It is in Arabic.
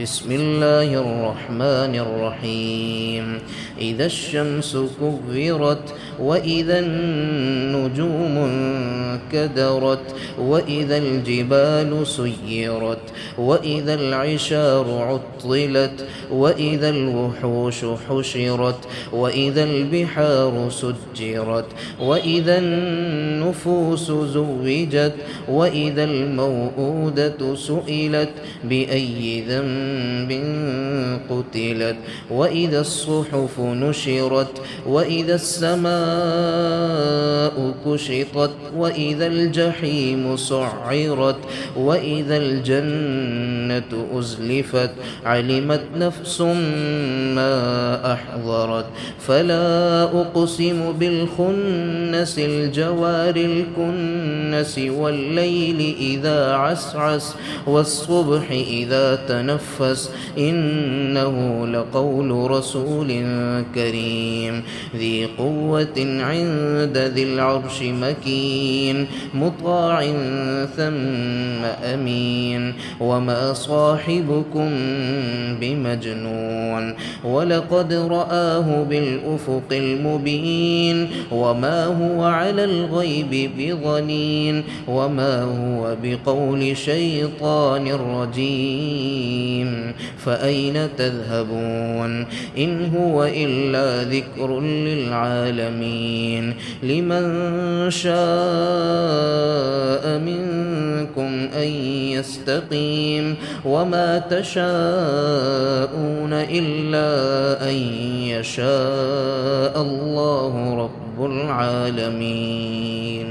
بسم الله الرحمن الرحيم إذا الشمس كورت وإذا النجوم انكدرت وإذا الجبال سيرت وإذا العشار عطلت وإذا الوحوش حشرت وإذا البحار سجرت وإذا النفوس زوجت وإذا الموءودة سئلت بأي ذنب قتلت وإذا الصحف نشرت وإذا السماء كشطت وإذا الجحيم سعرت وإذا الجنة أزلفت علمت نفس ما أحضرت فلا أقسم بالخنس الجوار الكنس والليل إذا عسعس والصبح إذا تنفس إنه لقول رسول كريم ذي قوة عند ذي العرش مكين مطاع ثم أمين وما صاحبكم بمجنون ولقد رآه بالأفق المبين وما هو على الغيب بضنين وما هو بقول شيطان رجيم فأين تذهبون إن هو إلا ذكر للعالمين لمن شاء منكم أن يستقيم وما تشاءون إلا أن يشاء الله رب العالمين.